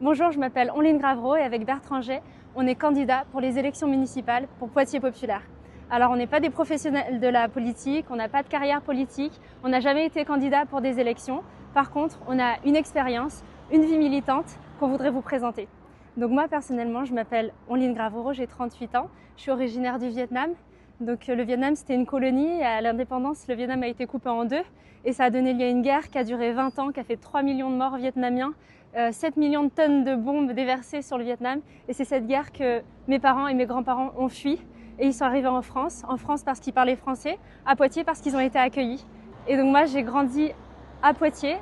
Bonjour, je m'appelle Online Gravreau et avec Bertrand Jay, on est candidat pour les élections municipales pour Poitiers Populaire. Alors on n'est pas des professionnels de la politique, on n'a pas de carrière politique, on n'a jamais été candidat pour des élections. Par contre, on a une expérience, une vie militante qu'on voudrait vous présenter. Donc moi personnellement, je m'appelle Online Gravreau, j'ai 38 ans, je suis originaire du Vietnam. Donc le Vietnam c'était une colonie et à l'indépendance le Vietnam a été coupé en deux et ça a donné lieu à une guerre qui a duré 20 ans, qui a fait 3 millions de morts vietnamiens, 7 millions de tonnes de bombes déversées sur le Vietnam et c'est cette guerre que mes parents et mes grands-parents ont fui et ils sont arrivés en France parce qu'ils parlaient français, à Poitiers parce qu'ils ont été accueillis. Et donc moi j'ai grandi à Poitiers,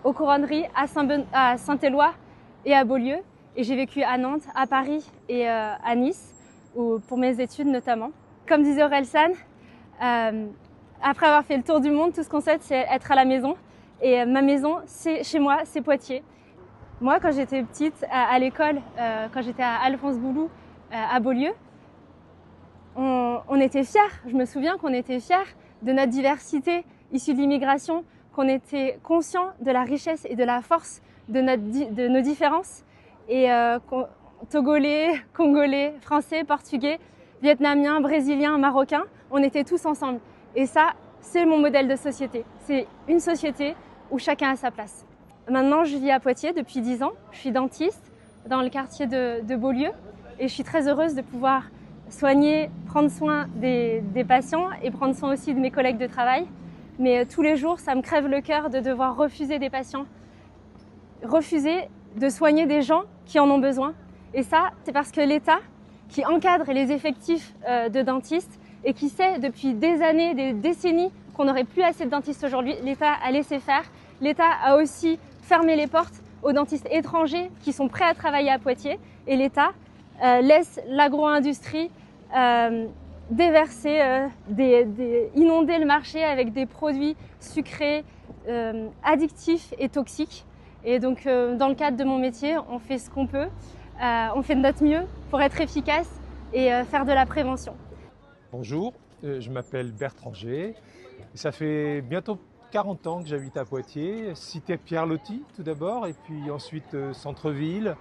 aux Couronneries, à Saint-Éloi et à Beaulieu et j'ai vécu à Nantes, à Paris et à Nice pour mes études notamment. Comme disait Orelsan, après avoir fait le tour du monde, tout ce qu'on souhaite, c'est être à la maison. Et ma maison, c'est chez moi, c'est Poitiers. Moi, quand j'étais petite, à l'école, quand j'étais à Alphonse Boulou, à Beaulieu, on était fiers. Je me souviens qu'on était fiers de notre diversité issue de l'immigration, qu'on était conscients de la richesse et de la force de nos différences. Et Togolais, Congolais, Français, Portugais, Vietnamiens, Brésiliens, Marocains, on était tous ensemble. Et ça, c'est mon modèle de société. C'est une société où chacun a sa place. Maintenant, je vis à Poitiers depuis 10 ans. Je suis dentiste dans le quartier de Beaulieu et je suis très heureuse de pouvoir soigner, prendre soin des patients et prendre soin aussi de mes collègues de travail. Mais tous les jours, ça me crève le cœur de devoir refuser des patients, refuser de soigner des gens qui en ont besoin. Et ça, c'est parce que l'État, qui encadre les effectifs de dentistes et qui sait depuis des années, des décennies qu'on n'aurait plus assez de dentistes aujourd'hui, l'État a laissé faire. L'État a aussi fermé les portes aux dentistes étrangers qui sont prêts à travailler à Poitiers et l'État laisse l'agro-industrie déverser, inonder le marché avec des produits sucrés, addictifs et toxiques. Et donc dans le cadre de mon métier, on fait ce qu'on peut. On fait de notre mieux pour être efficace et faire de la prévention. Bonjour, je m'appelle Bertrand Jay. Ça fait bientôt 40 ans que j'habite à Poitiers, cité Pierre-Loti tout d'abord, et puis ensuite centre-ville,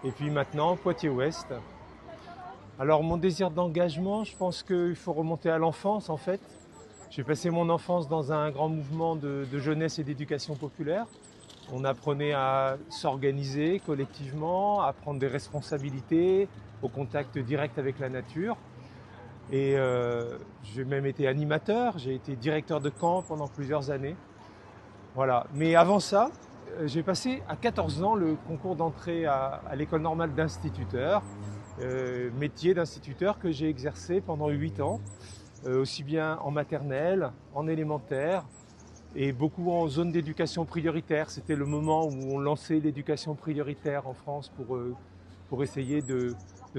et puis maintenant Poitiers-Ouest. Alors mon désir d'engagement, je pense qu'il faut remonter à l'enfance en fait. J'ai passé mon enfance dans un grand mouvement de jeunesse et d'éducation populaire. On apprenait à s'organiser collectivement, à prendre des responsabilités, au contact direct avec la nature. Et j'ai même été animateur, j'ai été directeur de camp pendant plusieurs années. Voilà. Mais avant ça, j'ai passé à 14 ans le concours d'entrée à l'école normale d'instituteur, métier d'instituteur que j'ai exercé pendant 8 ans, aussi bien en maternelle, en élémentaire, et beaucoup en zone d'éducation prioritaire. C'était le moment où on lançait l'éducation prioritaire en France pour essayer de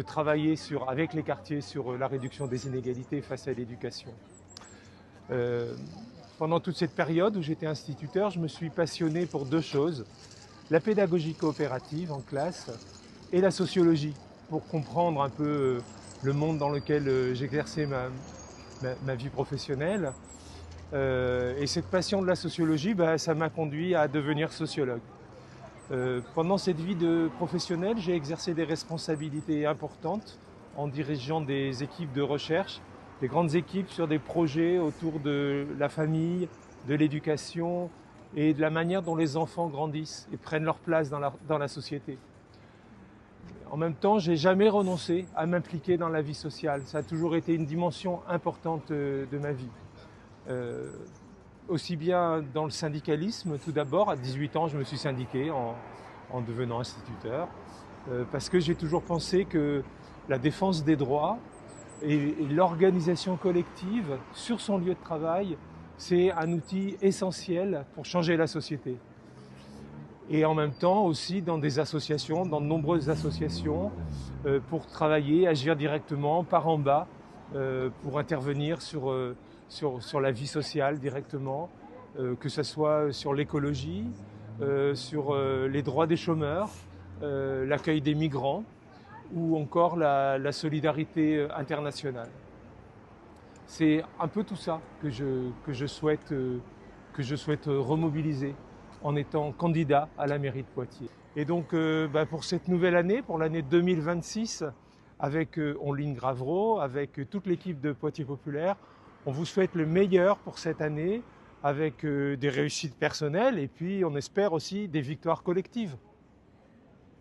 travailler avec les quartiers sur la réduction des inégalités face à l'éducation. Pendant toute cette période où j'étais instituteur, je me suis passionné pour deux choses, la pédagogie coopérative en classe et la sociologie, pour comprendre un peu le monde dans lequel j'exerçais ma vie professionnelle. Et cette passion de la sociologie, ça m'a conduit à devenir sociologue. Pendant cette vie de professionnel, j'ai exercé des responsabilités importantes en dirigeant des équipes de recherche, des grandes équipes sur des projets autour de la famille, de l'éducation et de la manière dont les enfants grandissent et prennent leur place dans la société. En même temps, je n'ai jamais renoncé à m'impliquer dans la vie sociale. Ça a toujours été une dimension importante de ma vie. Aussi bien dans le syndicalisme, tout d'abord, à 18 ans, je me suis syndiqué en devenant instituteur, parce que j'ai toujours pensé que la défense des droits et l'organisation collective sur son lieu de travail, c'est un outil essentiel pour changer la société. Et en même temps aussi dans des associations, dans de nombreuses associations, pour travailler, agir directement par en bas, pour intervenir sur la vie sociale directement, que ce soit sur l'écologie, sur les droits des chômeurs, l'accueil des migrants ou encore la solidarité internationale. C'est un peu tout ça que je souhaite remobiliser en étant candidat à la mairie de Poitiers. Et donc pour cette nouvelle année, pour l'année 2026, avec Online Gravreau, avec toute l'équipe de Poitiers Populaire, on vous souhaite le meilleur pour cette année, avec des réussites personnelles et puis on espère aussi des victoires collectives.